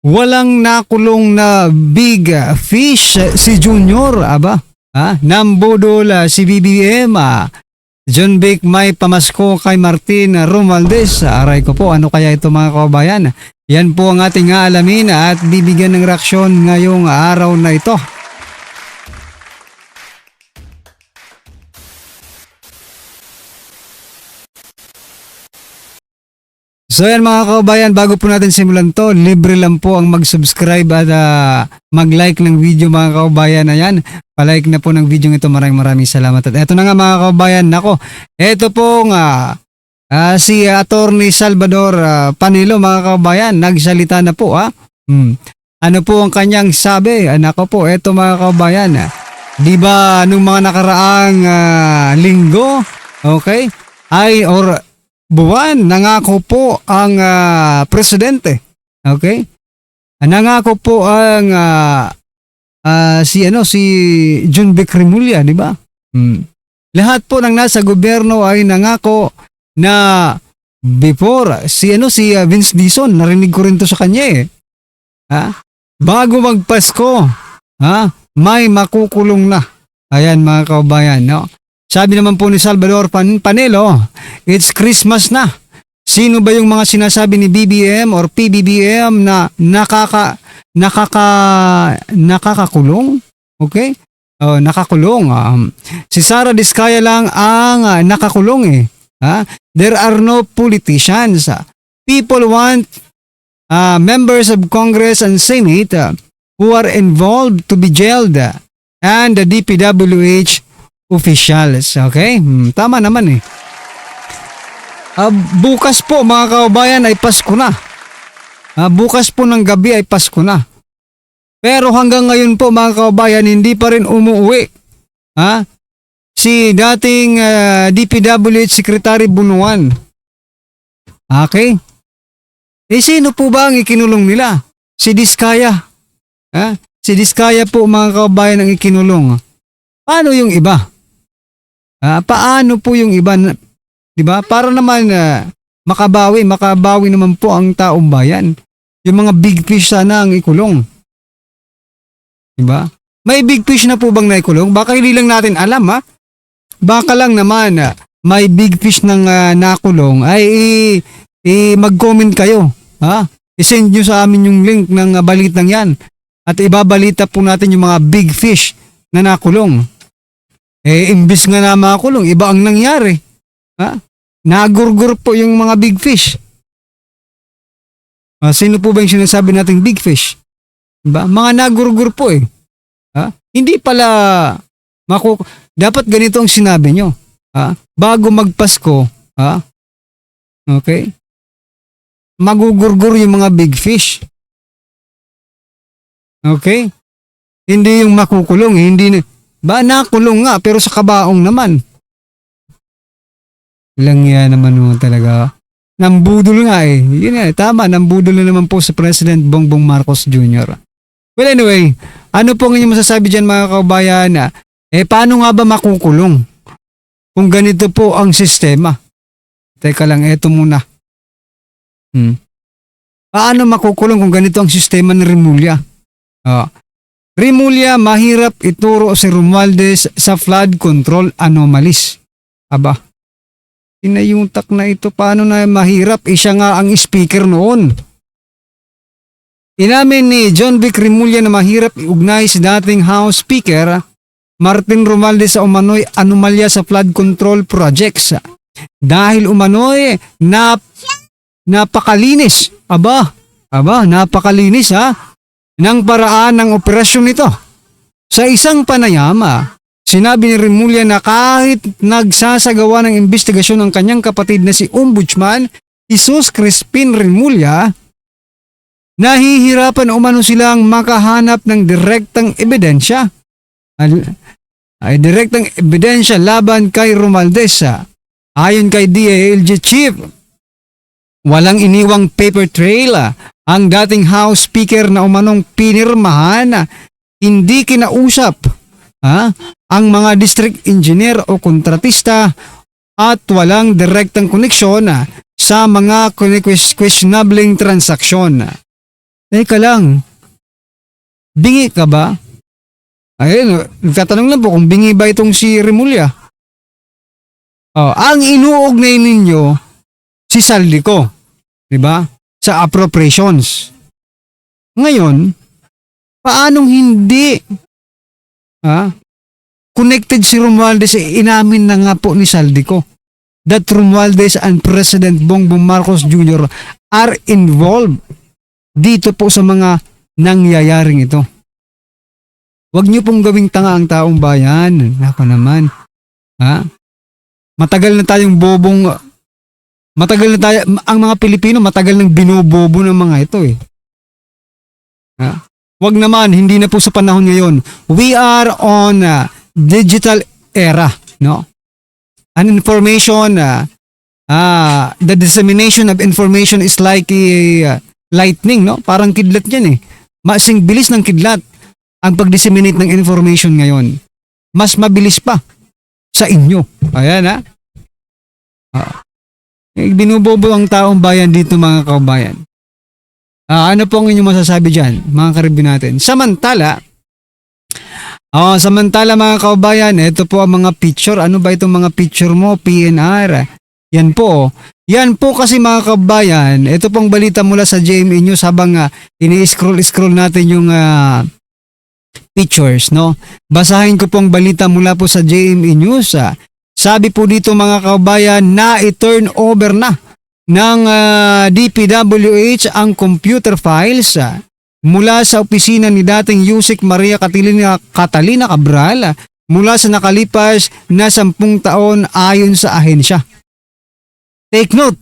walang nakulong na big fish si Junior, aba. Nambudol si BBM, John Vic may pamasko kay Martin Romualdez. Aray ko po, ano kaya ito mga kababayan? Yan po ang ating aalamin at bibigyan ng reaksyon ngayong araw na ito. So yan mga kababayan, bago po natin simulan to, libre lang po ang mag-subscribe at mag-like ng video mga kababayan. Ayan, palike na po ng video ito. Maraming salamat. At eto na nga mga kababayan, nako, eto pong si Attorney Salvador Panelo mga kababayan, nagsalita na po. Ano po ang kanyang sabi? Nako po, eto mga kababayan, di ba nung mga nakaraang linggo, okay, buwan, nangako po ang presidente. Okay? Nangako po ang si John Vic Remulla, di ba? Lahat po ng nasa gobyerno ay nangako na before si Vince Dizon, narinig ko rin to sa kanya eh. Bago magpasko, may makukulong na. Ayan mga kababayan, no? Sabi naman po ni Salvador Panelo, it's Christmas na. Sino ba yung mga sinasabi ni BBM or PBBM na nakakakulong? Okay? Nakakulong. Si Sara Diskaya lang ang nakakulong eh. There are no politicians. People want members of Congress and Senate who are involved to be jailed and the DPWH officials. Okay? Tama naman eh. Bukas po mga kababayan ay Pasko na. Bukas po ng gabi ay Pasko na. Pero hanggang ngayon po mga kababayan, hindi pa rin umuwi. Si dating DPWH Secretary Bunuan. Okay? Sino po ba ang ikinulong nila? Si Diskaya. Si Diskaya po mga kababayan ang ikinulong. Paano yung iba? Paano po yung iba, 'di ba? Para naman makabawi naman po ang taong bayan. Yung mga big fish sana ang ikulong. 'Di ba? May big fish na po bang naikulong? Baka hindi lang natin alam, Baka lang naman may big fish nang nakulong ay mag-comment kayo, I-send nyo sa amin yung link ng balitang 'yan at ibabalita po natin yung mga big fish na nakulong. Imbis nga na makulong, iba ang nangyari. Nagurgur po yung mga big fish. Sino po ba yung sinasabi nating big fish? Diba? Mga nagurgur po eh. Hindi pala dapat ganito ang sinabi nyo. Bago magpasko, okay? Magugurgur yung mga big fish. Okay? Hindi yung makukulong, hindi nakulong nga pero sa kabaong naman. Ilang yan naman mo talaga. Nambudol nga eh. Yun nga, tama, nambudol na naman po sa President Bongbong Marcos Jr. Well anyway, ano po ang inyong masasabi dyan mga kababayan? Paano nga ba makukulong? Kung ganito po ang sistema. Teka lang, eto muna. Paano makukulong kung ganito ang sistema ni Remulla? Remulla, mahirap ituro si Romualdez sa flood control anomalies. Aba, inayuntak na ito. Paano na mahirap? Siya nga ang speaker noon. Inamin ni John Vic Remulla na mahirap iugnay si dating House Speaker Martin Romualdez sa umano'y anomalya sa flood control projects. Dahil umano'y napakalinis. Aba, napakalinis ng paraan ng operasyon nito. Sa isang panayam, sinabi ni Remulla na kahit nagsasagawa ng investigasyon ng kanyang kapatid na si Ombudsman Jesus Crispin Remulla, nahihirapan umano silang makahanap ng direktang ebidensya. Direktang ebidensya laban kay Romualdez. Ayon kay DILG Chief, walang iniwang paper trail ang dating House Speaker na umanong pinirmahan, hindi kinausap ang mga district engineer o kontratista at walang direktang koneksyon sa mga questionabling transaksyon. Teka lang, bingi ka ba? Ayun, nagtatanong lang po kung bingi ba itong si Remulla. Ang inuugnay ninyo, si Saldico, di ba? Sa appropriations. Ngayon, paanong hindi connected si Romualdez, inamin na nga po ni Saldico that Romualdez and President Bongbong Marcos Jr. are involved dito po sa mga nangyayaring ito. Huwag niyo pong gawing tanga ang taong bayan. Nako naman. Matagal na tayong bobong, ang mga Pilipino matagal nang binobobo ng mga ito eh. Huwag naman, hindi na po sa panahon ngayon. We are on digital era, no? An information, the dissemination of information is like lightning, no? Parang kidlat yan eh. Masing bilis ng kidlat ang pag-disseminate ng information ngayon. Mas mabilis pa sa inyo. Ayan binubobo ang taong bayan dito mga kaubayan. Ano po ang inyong masasabi dyan, mga karibin natin? Samantala mga kaubayan, ito po ang mga picture. Ano ba itong mga picture mo, PNR? Yan po kasi mga kaubayan, ito pong balita mula sa GMA News habang ini-scroll natin yung pictures, no? Basahin ko pong balita mula po sa GMA News. Sabi po dito mga kaubayan na i-turn over na ng DPWH ang computer files mula sa opisina ni dating Yusek Maria Catalina Cabral mula sa nakalipas na 10 taon ayon sa ahensya. Take note,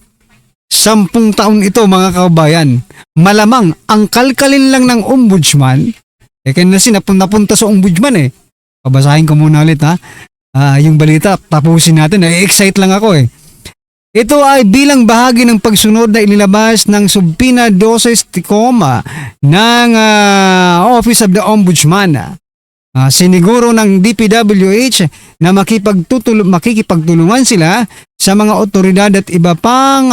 10 taon ito mga kaubayan. Malamang ang kalkalin lang ng ombudsman, kasi napunta sa ombudsman eh. Pabasahin ko muna ulit yung balita, tapusin natin. Excite lang ako eh. Ito ay bilang bahagi ng pagsunod na inilabas ng Subpoena 12 ng Office of the Ombudsman. Siniguro ng DPWH na makikipagtulungan sila sa mga otoridad at iba pang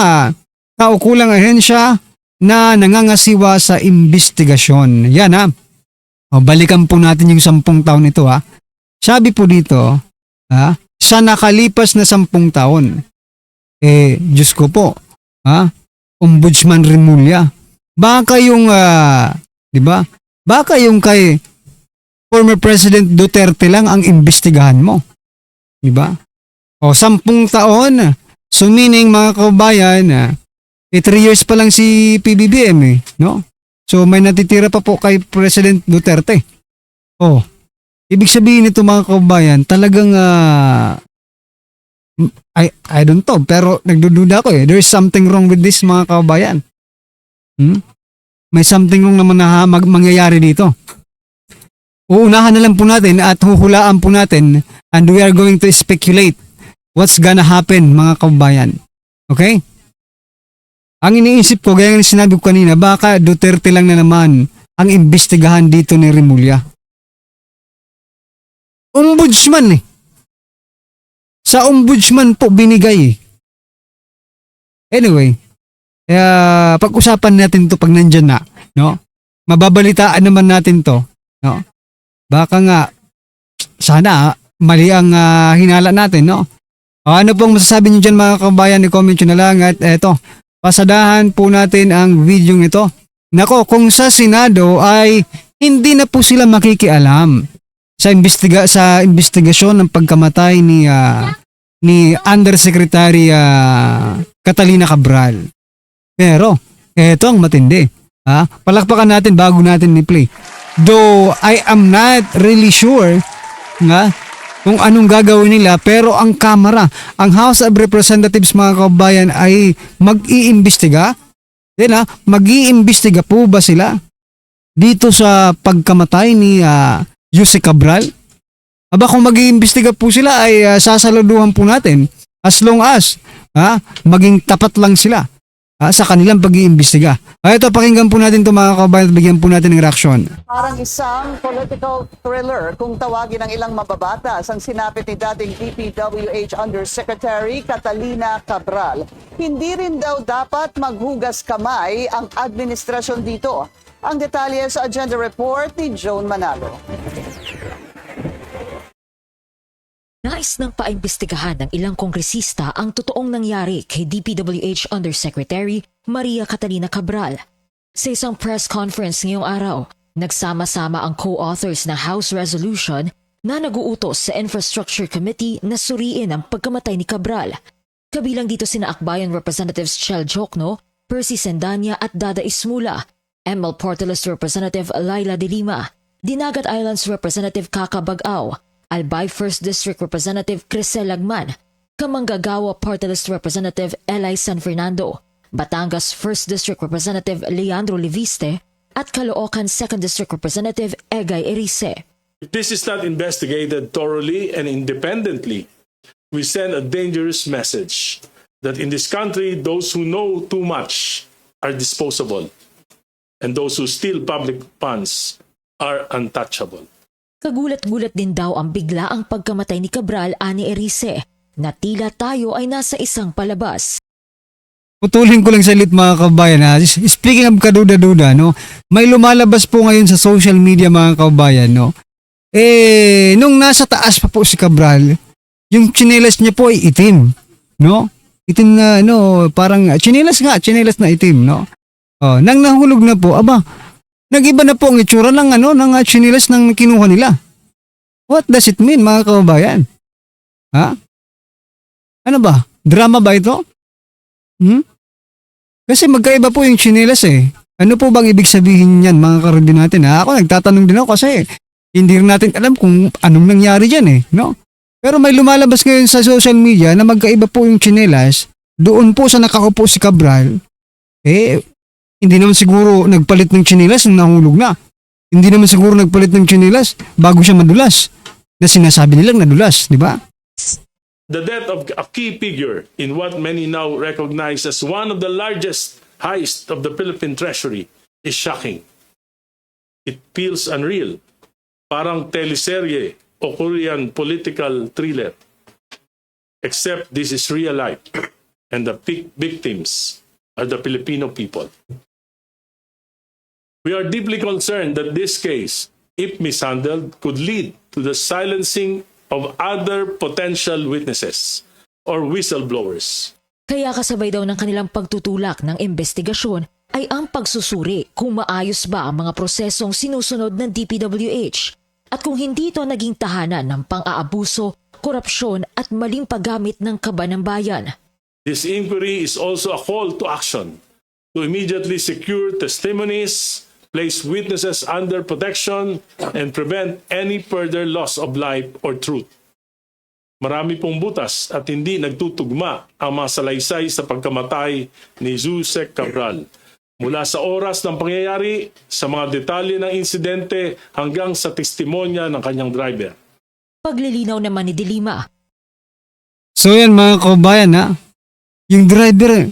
kaukulang ahensya na nangangasiwa sa investigasyon. Yan balikan po natin yung 10 taon ito Sabi po dito, sa nakalipas na 10 taon. Diyos ko po, Ombudsman Remulla. Baka yung, di ba? Baka yung kay former President Duterte lang ang imbestigahan mo. Di ba? 10 taon. So meaning mga kaubayan, 3 years pa lang si PBBM no? So may natitira pa po kay President Duterte. Ibig sabihin nito mga kaubayan, talagang I don't know, pero nagdududa ko there's something wrong with this mga kaubayan. May something wrong naman na mangyayari dito. Uunahan na lang po natin at huhulaan po natin and we are going to speculate what's gonna happen mga kaubayan. Okay? Ang iniisip ko, gaya ng sinabi ko kanina, baka Duterte lang na naman ang imbestigahan dito ni Remulla. Ombudsman Sa ombudsman po binigay. Anyway, pag-usapan natin to pag nandyan na, no? Mababalitaan naman natin to, no? Baka nga sana mali ang hinala natin, no? Ano pong masasabi niyo diyan mga kabayan, i-comment niyo na lang at eto, pasadahan po natin ang video ito. Nako, kung sa Senado ay hindi na po sila makikialam sa investigasyon ng pagkamatay ni Undersecretary Catalina Cabral. Pero eto ang matindi. Palakpakan natin bago natin i-play. Though I am not really sure kung anong gagawin nila, pero ang Kamara, ang House of Representatives mga kabayan ay mag-iimbestiga. Mag-iimbestiga po ba sila dito sa pagkamatay ni Yusek Cabral? Kung mag-iimbestiga po sila ay sasaluduhan po natin as long as maging tapat lang sila sa kanilang pag-iimbestiga. Ito, pakinggan po natin ito mga kabayan at bigyan po natin ng reaksyon. Parang isang political thriller kung tawagin ng ilang mababatas ang sinapit ni dating DPWH Undersecretary Catalina Cabral. Hindi rin daw dapat maghugas kamay ang administrasyon dito. Ang detalye sa agenda report ni Joan Manalo. Nais ng paimbestigahan ng ilang kongresista ang totoong nangyari kay DPWH Undersecretary Maria Catalina Cabral. Sa isang press conference ngayong araw, nagsama-sama ang co-authors ng House Resolution na naguutos sa Infrastructure Committee na suriin ang pagkamatay ni Cabral. Kabilang dito sina Akbayan Representatives Chel Jokno, Percy Sendanya at Dada Ismula, ML Portales Representative Laila De Lima, Dinagat Islands Representative Kaka Bagao, Albay 1st District Representative Crisel Lagman, Kamanggagawa Portales Representative Eli San Fernando, Batangas 1st District Representative Leandro Leviste, at Caloocan 2nd District Representative Egay Erice. If this is not investigated thoroughly and independently, we send a dangerous message that in this country, those who know too much are disposable, and those who steal public funds are untouchable. Kagulat-gulat din daw ang biglaang pagkamatay ni Cabral ani Erice na tila tayo ay nasa isang palabas. Putulin ko lang salit mga kabayan ha. Speaking of kaduda-duda, no, may lumalabas po ngayon sa social media mga kabayan, no. Nung nasa taas pa po si Cabral, yung tsinelas niya po ay itim, no? Itim na, no, parang tsinelas na itim, no? Oh, nang nahulog na po, aba, nag-iba na po ang itsura ng ng tsinelas ng kinuha nila. What does it mean mga kabayan? Ha? Ano ba? Drama ba ito? Kasi magkaiba po yung tsinelas eh. Ano po bang ibig sabihin niyan mga karabin natin? Ha? Ako nagtatanong din ako kasi hindi rin natin alam kung anong nangyari dyan eh. No? Pero may lumalabas ngayon sa social media na magkaiba po yung tsinelas. Doon po sa nakaupo si Cabral, hindi naman siguro nagpalit ng tsinelas nung nahulog na. Hindi naman siguro nagpalit ng tsinelas bago siya madulas. Na sinasabi nilang nadulas, di ba? The death of a key figure in what many now recognize as one of the largest heist of the Philippine Treasury is shocking. It feels unreal, parang teleserye o Korean political thriller. Except this is real life, and the victims are the Filipino people. We are deeply concerned that this case, if mishandled, could lead to the silencing of other potential witnesses or whistleblowers. Kaya kasabay daw ng kanilang pagtutulak ng investigasyon ay ang pagsusuri kung maayos ba ang mga prosesong sinusunod ng DPWH at kung hindi ito naging tahanan ng pang-aabuso, korupsyon at maling paggamit ng kaba ng bayan. This inquiry is also a call to action to immediately secure testimonies, place witnesses under protection, and prevent any further loss of life or truth. Marami pong butas at hindi nagtutugma ang mga salaysay sa pagkamatay ni Yusek Cabral. Mula sa oras ng pangyayari, sa mga detalye ng insidente hanggang sa testimonya ng kanyang driver. Paglilinaw naman ni De Lima. So yan mga kabayan ha. Yung driver,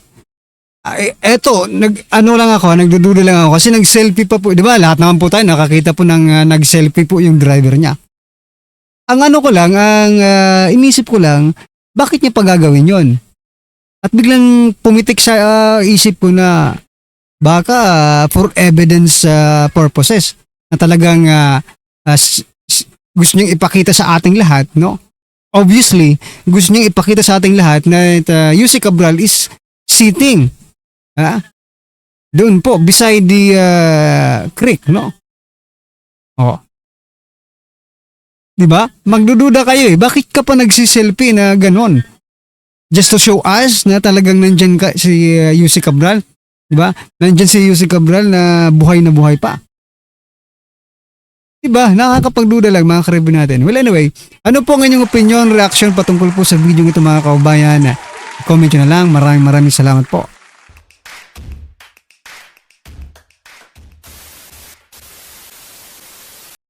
nagdududa lang ako kasi nag-selfie pa po, di ba? Lahat naman po tayo nakakita po ng nag-selfie po yung driver niya. Ang inisip ko lang, bakit niya pagagawin yon? At biglang pumitik sa isip ko na baka for evidence purposes na talagang gusto niyang ipakita sa ating lahat, no? Obviously, gusto niyang ipakita sa ating lahat na Yusek Cabral is sitting doon po beside the creek, no? Oh. 'Di ba? Magdududa kayo eh. Bakit ka pa nagsi-selfie na ganon? Just to show us na talagang nandiyan ka si Yusek Cabral, 'di ba? Nandiyan si Yusek Cabral na buhay pa. 'Di ba? Nakakapagduda lang mga karibin natin. Well, anyway, ano po ang inyong opinion, reaction patungkol po sa video ito mga kaubayan? Comment nyo na lang. Maraming salamat po.